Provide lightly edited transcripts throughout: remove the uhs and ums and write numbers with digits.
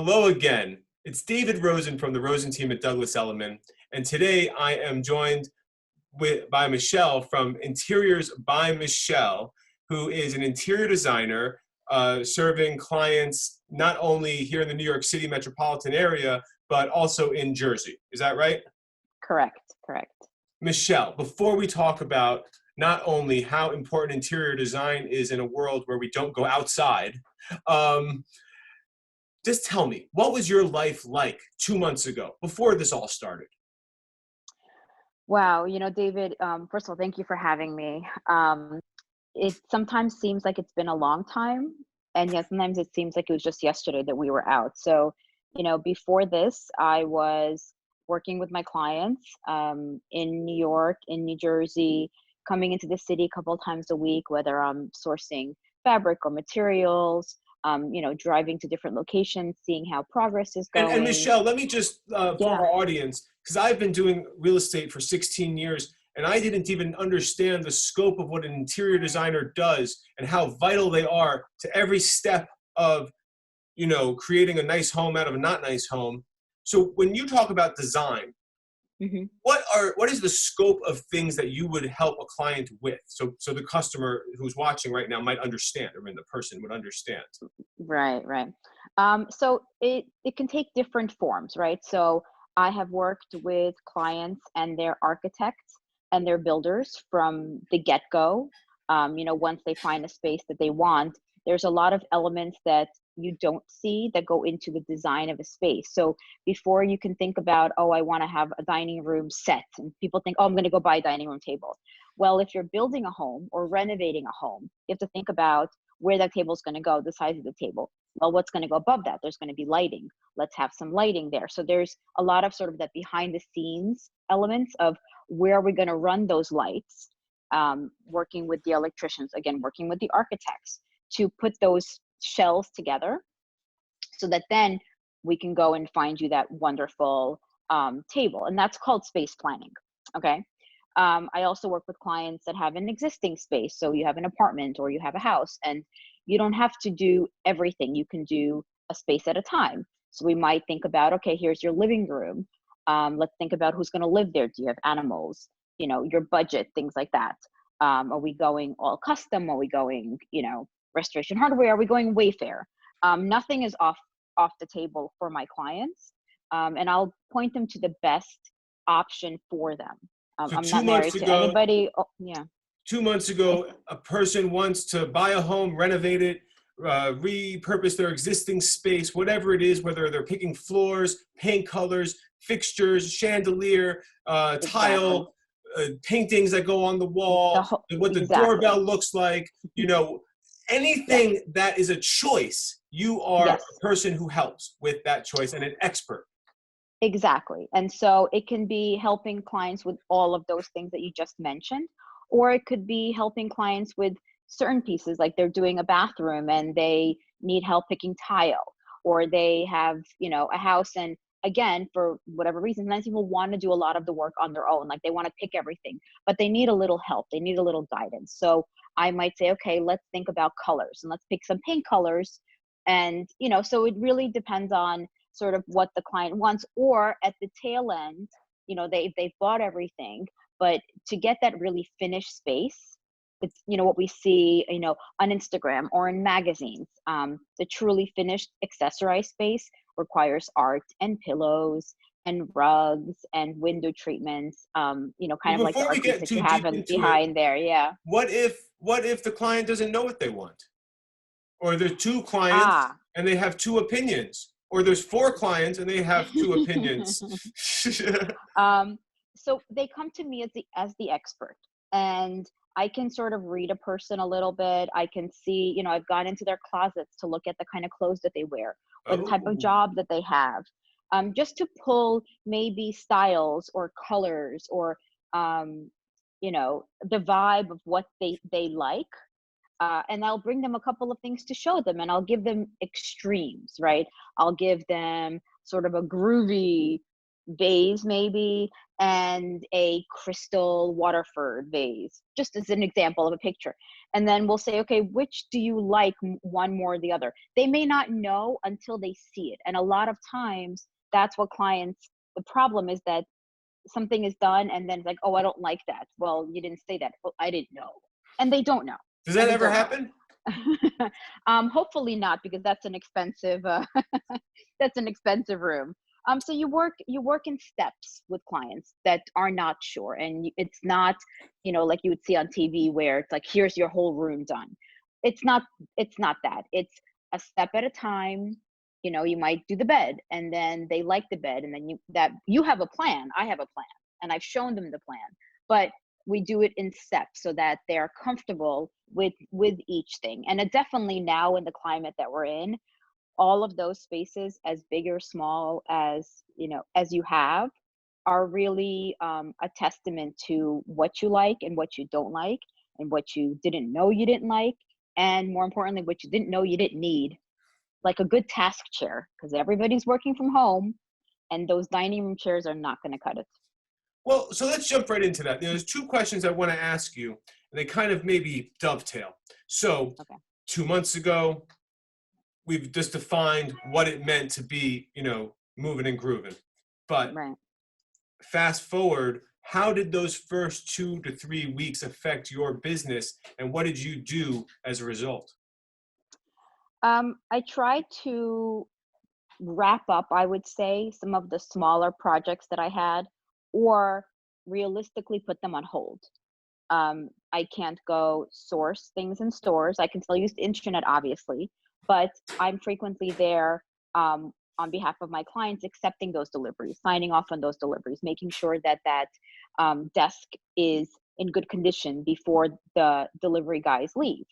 Hello again. It's David.Rosen from the Rosen team at Douglas Elliman, and today I am joined by Michelle from Interiors by Michelle, who is an interior designer serving clients not only here in the New York City metropolitan area, but also in Jersey. Is that right? Correct. Michelle, before we talk about not only how important interior design is in a world where we don't go outside, just tell me, what was your life like 2 months ago before this all started? Wow, David, first of all, thank you for having me. It sometimes seems like it's been a long time, and yet sometimes it seems like it was just yesterday that we were out. So, before this, I was working with my clients in New York, in New Jersey, coming into the city a couple of times a week, whether I'm sourcing fabric or materials, driving to different locations, seeing how progress is going. And Michelle, let me just, for Yeah. our audience, because I've been doing real estate for 16 years, and I didn't even understand the scope of what an interior designer does and how vital they are to every step of, creating a nice home out of a not nice home. So when you talk about design, Mhm. what is the scope of things that you would help a client with? So the customer who's watching right now might understand, or the person would understand. Right. So it can take different forms, right? So I have worked with clients and their architects and their builders from the get-go. Once they find a space that they want, there's a lot of elements that you don't see that go into the design of a space. So before you can think about, oh, I want to have a dining room set, and people think, oh, I'm going to go buy a dining room table. Well, if you're building a home or renovating a home, you have to think about where that table is going to go, the size of the table. Well, what's going to go above that? There's going to be lighting. Let's have some lighting there. So there's a lot of sort of that behind the scenes elements of where are we going to run those lights, working with the electricians, again, working with the architects to put those shells together so that then we can go and find you that wonderful table. And that's called space planning. Okay. I also work with clients that have an existing space. So you have an apartment or you have a house, and you don't have to do everything. You can do a space at a time. So we might think about, okay, here's your living room. Let's think about who's going to live there. Do you have animals? Your budget, things like that. Are we going all custom? Are we going, restoration hardware? Are we going Wayfair? Nothing is off the table for my clients. And I'll point them to the best option for them. So I'm two not months married to ago, anybody. Oh, yeah. 2 months ago, a person wants to buy a home, renovate it, repurpose their existing space, whatever it is, whether they're picking floors, paint colors, fixtures, chandelier, Exactly. tile, paintings that go on the wall, what the Exactly. doorbell looks like, Yes. anything that is a choice, you are Yes. a person who helps with that choice and an expert. Exactly. And so it can be helping clients with all of those things that you just mentioned, or it could be helping clients with certain pieces, like they're doing a bathroom and they need help picking tile, or they have, a house, and again, for whatever reason, sometimes people want to do a lot of the work on their own, like they want to pick everything, but they need a little help. They need a little guidance. So I might say, okay, let's think about colors and let's pick some paint colors. And, so it really depends on sort of what the client wants, or at the tail end, they've bought everything, but to get that really finished space, it's what we see on Instagram or in magazines. The truly finished accessorized space requires art and pillows and rugs and window treatments, kind Well, of like the before we art piece get that you too have deep in, into it, behind there. Yeah. what if the client doesn't know what they want? Or there's two clients Ah. and they have two opinions, or there's four clients and they have two opinions. Um, so they come to me as the expert, and I can sort of read a person a little bit. I can see, I've gone into their closets to look at the kind of clothes that they wear or the type of Oh, job that they have, just to pull maybe styles or colors or, the vibe of what they like. And I'll bring them a couple of things to show them, and I'll give them extremes, right? I'll give them sort of a groovy vase maybe, and a crystal Waterford vase, just as an example of a picture. And then we'll say, okay, which do you like, one more or the other? They may not know until they see it. And a lot of times that's what clients, the problem is that something is done and then it's like, oh, I don't like that. Well, you didn't say that. Well, I didn't know. And they don't know. Does that ever happen? Hopefully not, because that's an expensive that's an expensive room. So you work in steps with clients that are not sure, and it's not, like you would see on TV where it's like, here's your whole room done. It's not that. It's a step at a time. You might do the bed, and then they like the bed, and then you have a plan. I have a plan, and I've shown them the plan, but we do it in steps so that they're comfortable with each thing. And it definitely, now in the climate that we're in, all of those spaces, as big or small as you have, are really a testament to what you like and what you don't like, and what you didn't know you didn't like, and more importantly, what you didn't know you didn't need, like a good task chair, because everybody's working from home, and those dining room chairs are not going to cut it. Well, so let's jump right into that. There's two questions I want to ask you, and they kind of maybe dovetail. So, Okay. 2 months ago, we've just defined what it meant to be, moving and grooving. But Right. fast forward, how did those first 2 to 3 weeks affect your business, and what did you do as a result? I tried to wrap up, I would say, some of the smaller projects that I had, or realistically put them on hold. I can't go source things in stores. I can still use the internet, obviously, but I'm frequently there on behalf of my clients, accepting those deliveries, signing off on those deliveries, making sure that desk is in good condition before the delivery guys leave.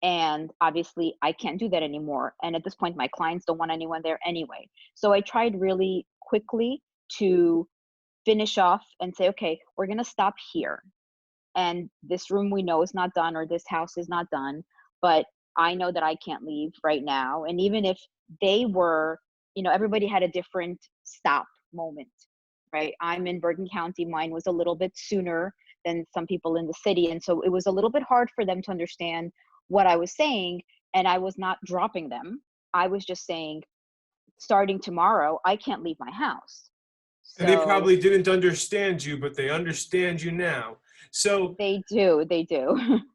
And obviously, I can't do that anymore. And at this point, my clients don't want anyone there anyway. So I tried really quickly to finish off and say, okay, we're going to stop here. And this room we know is not done, or this house is not done, but I know that I can't leave right now. And even if they were, everybody had a different stop moment, right? I'm in Bergen County. Mine was a little bit sooner than some people in the city. And so it was a little bit hard for them to understand what I was saying. And I was not dropping them. I was just saying, starting tomorrow, I can't leave my house. And they So probably didn't understand you, but they understand you now. So, they do.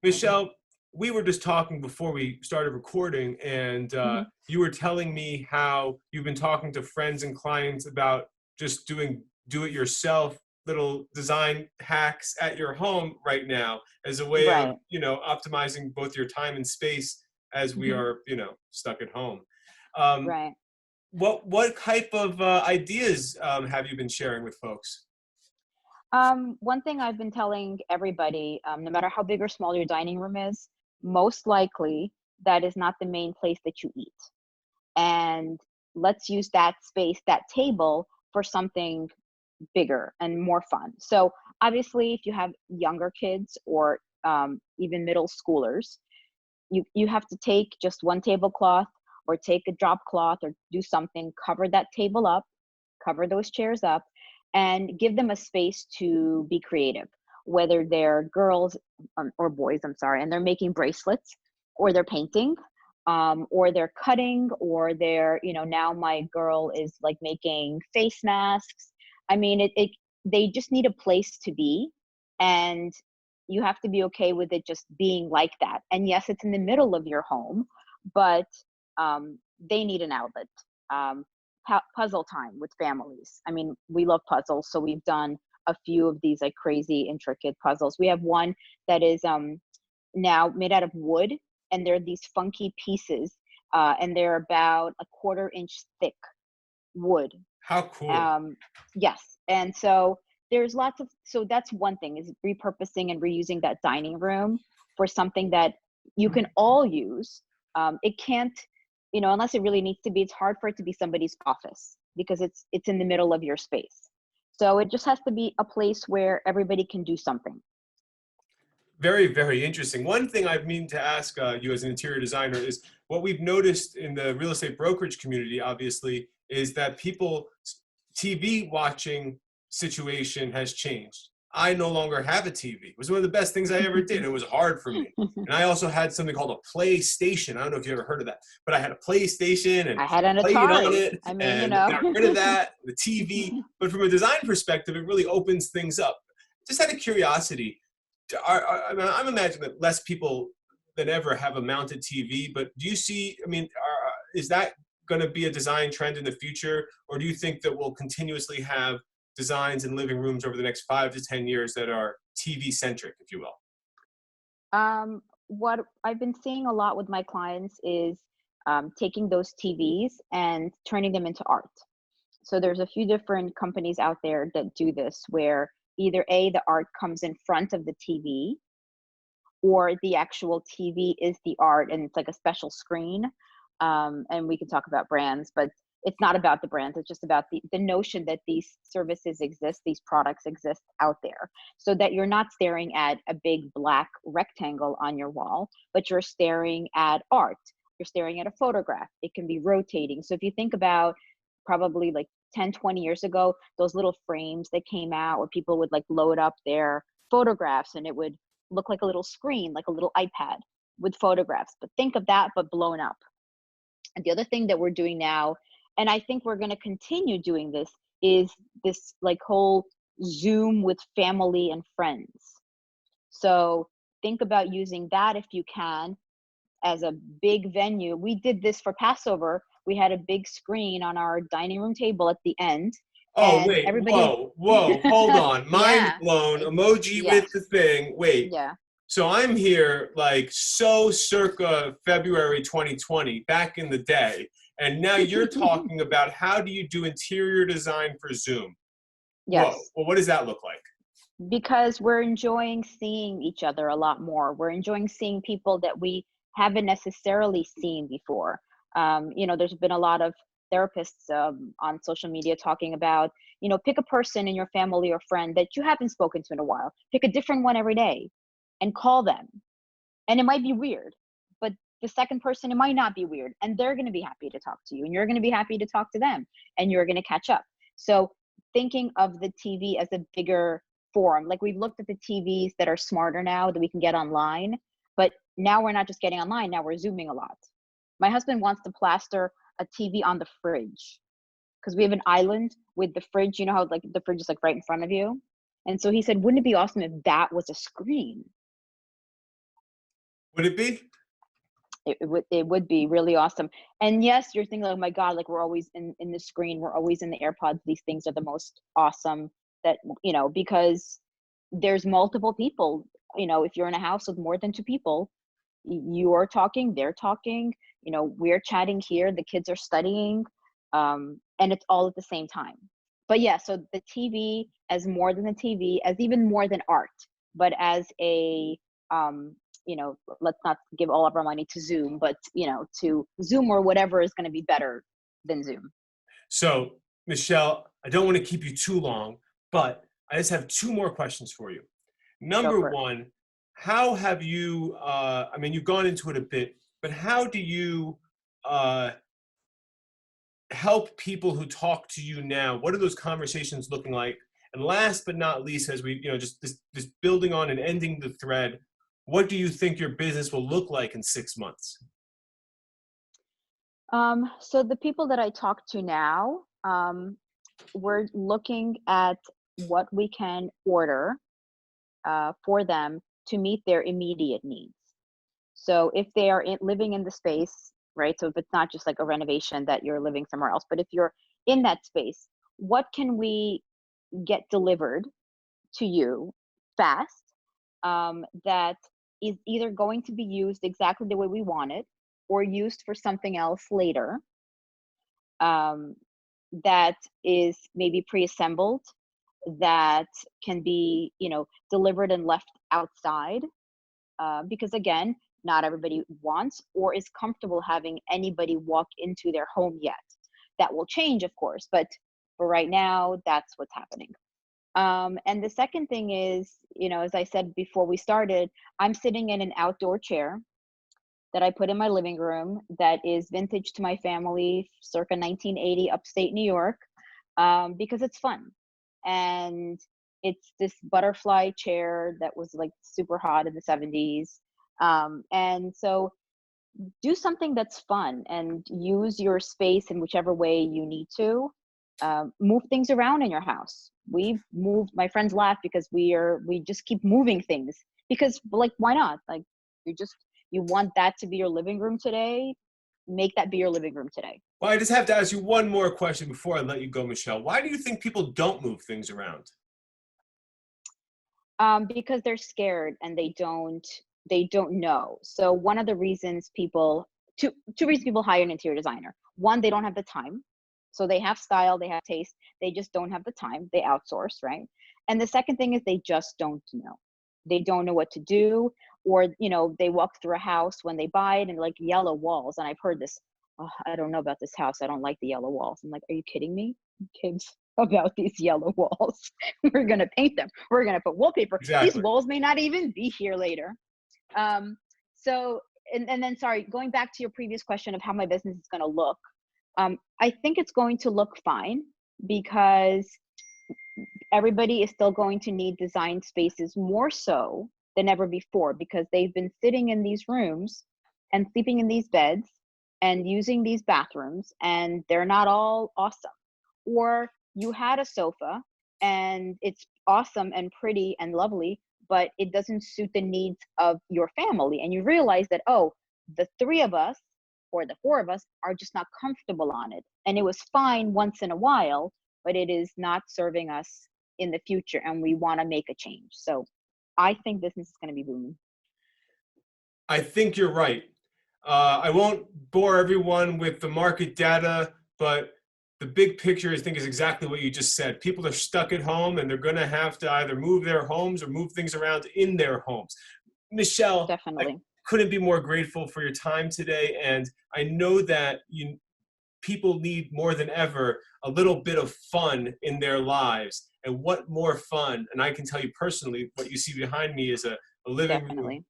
Michelle, we were just talking before we started recording, and Mhm. you were telling me how you've been talking to friends and clients about just doing do-it-yourself little design hacks at your home right now, as a way of, Right. optimizing both your time and space as we Mhm. are, stuck at home. Um, Right. what type of ideas have you been sharing with folks? One thing I've been telling everybody, no matter how big or small your dining room is, most likely that is not the main place that you eat. And let's use that space, that table, for something bigger and more fun. So obviously, if you have younger kids, or even middle schoolers, you have to take just one tablecloth, or take a drop cloth, or do something, cover that table up, cover those chairs up, and give them a space to be creative, whether they're girls, or boys, I'm sorry, and they're making bracelets, or they're painting, or they're cutting, or they're, now my girl is like making face masks. I mean, they just need a place to be, and you have to be okay with it just being like that. And yes, it's in the middle of your home, but they need an outlet. Um, Puzzle time with families. I mean, we love puzzles, so we've done a few of these like crazy intricate puzzles. We have one that is now made out of wood, and they're these funky pieces, and they're about a 1/4 inch thick wood. How cool. um yes, and so there's lots of, so that's one thing, is repurposing and reusing that dining room for something that you can all use. It can't, unless it really needs to be, it's hard for it to be somebody's office, because it's in the middle of your space. So it just has to be a place where everybody can do something. Very, very interesting. One thing I mean to ask you as an interior designer is what we've noticed in the real estate brokerage community, obviously, is that people TV watching situation has changed. I no longer have a TV. It was one of the best things I ever did. It was hard for me. And I also had something called a PlayStation. I don't know if you ever heard of that, but I had a PlayStation and I had an played on Atari. it I mean, and got rid of that, the TV. But from a design perspective, it really opens things up. Just out of curiosity, I'm imagining that less people than ever have a mounted TV, but do you see, I mean, is that going to be a design trend in the future, or do you think that we'll continuously have designs in living rooms over the next 5 to 10 years that are TV centric, if you will? What I've been seeing a lot with my clients is taking those TVs and turning them into art. So there's a few different companies out there that do this, where either the art comes in front of the TV, or the actual TV is the art and it's like a special screen. And we can talk about brands, but it's not about the brands. It's just about the notion that these services exist, these products exist out there, so that you're not staring at a big black rectangle on your wall, but you're staring at art. You're staring at a photograph. It can be rotating. So if you think about probably like 10, 20 years ago, those little frames that came out where people would like load up their photographs and it would look like a little screen, like a little iPad with photographs. But think of that, but blown up. And the other thing that we're doing now, and I think we're going to continue doing this, is this like whole Zoom with family and friends. So think about using that if you can as a big venue. We did this for Passover. We had a big screen on our dining room table at the end. Oh, And wait, everybody, whoa, hold on. Mind yeah, blown, emoji yes, with the thing. Wait, yeah. so I'm here like so circa February 2020, back in the day, and now you're talking about how do you do interior design for Zoom? Whoa, Yes, well, what does that look like? because we're enjoying seeing each other a lot more. We're enjoying seeing people that we haven't necessarily seen before. There's been a lot of therapists on social media talking about, pick a person in your family or friend that you haven't spoken to in a while. Pick a different one every day and call them. And it might be weird, but the second person, it might not be weird. And they're going to be happy to talk to you, and you're going to be happy to talk to them, and you're going to catch up. So thinking of the TV as a bigger forum, like we've looked at the TVs that are smarter now that we can get online, but now we're not just getting online. Now we're Zooming a lot. My husband wants to plaster a TV on the fridge because we have an island with the fridge. You know how like the fridge is like right in front of you. And so he said, wouldn't it be awesome if that was a screen? Would it be? It would be really awesome. And yes, you're thinking, oh my God, like we're always in the screen, we're always in the AirPods. These things are the most awesome that, because there's multiple people. If you're in a house with more than two people, you're talking, they're talking, we're chatting here, the kids are studying, and it's all at the same time. But yeah, so the TV as more than the TV, as even more than art, but as a, let's not give all of our money to Zoom, but, to Zoom or whatever is going to be better than Zoom. So, Michelle, I don't want to keep you too long, but I just have two more questions for you. Go Number for it. one, how have you, you've gone into it a bit, but how do you help people who talk to you now? What are those conversations looking like? And last but not least, as we, just this building on and ending the thread, what do you think your business will look like in 6 months? So the people that I talk to now, we're looking at what we can order for them to meet their immediate needs. So if they are living in the space, right? So if it's not just like a renovation that you're living somewhere else, but if you're in that space, what can we get delivered to you fast, that is either going to be used exactly the way we want it or used for something else later, um, that is maybe pre-assembled, that can be, delivered and left outside, because again, not everybody wants or is comfortable having anybody walk into their home yet. That will change, of course, but for right now, that's what's happening. And the second thing is, as I said before we started, I'm sitting in an outdoor chair that I put in my living room that is vintage to my family, circa 1980, upstate New York. because it's fun. And it's this butterfly chair that was like super hot in the 70s. And so do something that's fun and use your space in whichever way you need to. Move things around in your house. We've moved, my friends laugh because we just keep moving things because, like, why not? Like, you want that to be your living room today, make that be your living room today. Well, I just have to ask you one more question before I let you go, Michelle. Why do you think people don't move things around? Because they're scared and they don't know. So one of the reasons two reasons people hire an interior designer. One, they don't have the time. So they have style, they have taste, they just don't have the time. They outsource, right? And the second thing is they just don't know. They don't know what to do, or they walk through a house when they buy it and like yellow walls. And I've heard this, oh, I don't know about this house. I don't like the yellow walls. I'm like, are you kidding me? Kids about these yellow walls. We're going to paint them. We're going to put wallpaper. Exactly. These walls may not even be here later. So, and then, sorry, going back to your previous question of how my business is going to look. I think it's going to look fine because everybody is still going to need design spaces more so than ever before, because they've been sitting in these rooms and sleeping in these beds and using these bathrooms, and they're not all awesome. Or you had a sofa and it's awesome and pretty and lovely, but it doesn't suit the needs of your family. And you realize that, oh, the three of us or the four of us are just not comfortable on it. And it was fine once in a while, but it is not serving us in the future, and we want to make a change. So I think business is going to be booming. I think you're right. I won't bore everyone with the market data, but the big picture, I think, is exactly what you just said. People are stuck at home, and they're going to have to either move their homes or move things around in their homes. Michelle, Definitely. I couldn't be more grateful for your time today, and I know that people need more than ever a little bit of fun in their lives. And what more fun? And I can tell you personally, what you see behind me is a living room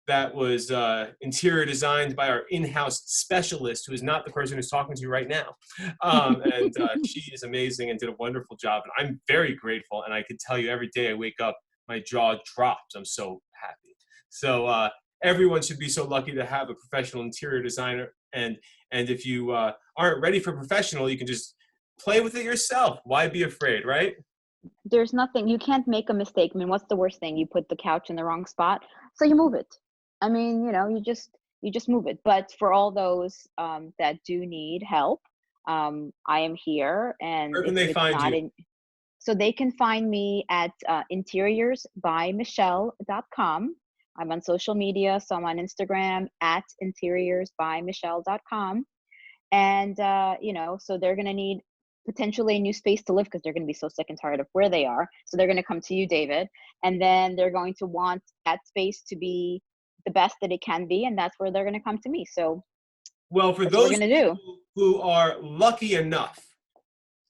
that was interior designed by our in-house specialist, who is not the person who's talking to you right now. And she is amazing and did a wonderful job. And I'm very grateful. And I can tell you every day I wake up, my jaw drops. I'm so happy. So everyone should be so lucky to have a professional interior designer. And if you aren't ready for professional, you can just play with it yourself. Why be afraid, right? There's nothing, you can't make a mistake. I mean, what's the worst thing? You put the couch in the wrong spot, so you move it. I mean, you just move it. But for all those that do need help, I am here. And where can they find you? So they can find me at interiorsbymichelle.com. I'm on social media, so I'm on Instagram at interiorsbymichelle.com. And so they're going to need potentially a new space to live because they're going to be so sick and tired of where they are. So they're going to come to you, David, and then they're going to want that space to be the best that it can be, and that's where they're going to come to me. So, well, for those people who are lucky enough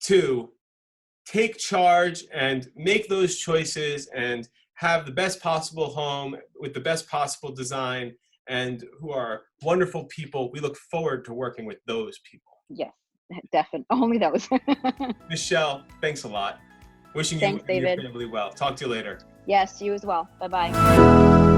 to take charge and make those choices and have the best possible home with the best possible design, and who are wonderful people, we look forward to working with those people. Yes, definitely. Only those. Michelle, thanks a lot. Wishing you and your family well. Talk to you later. Yes, you as well. Bye-bye.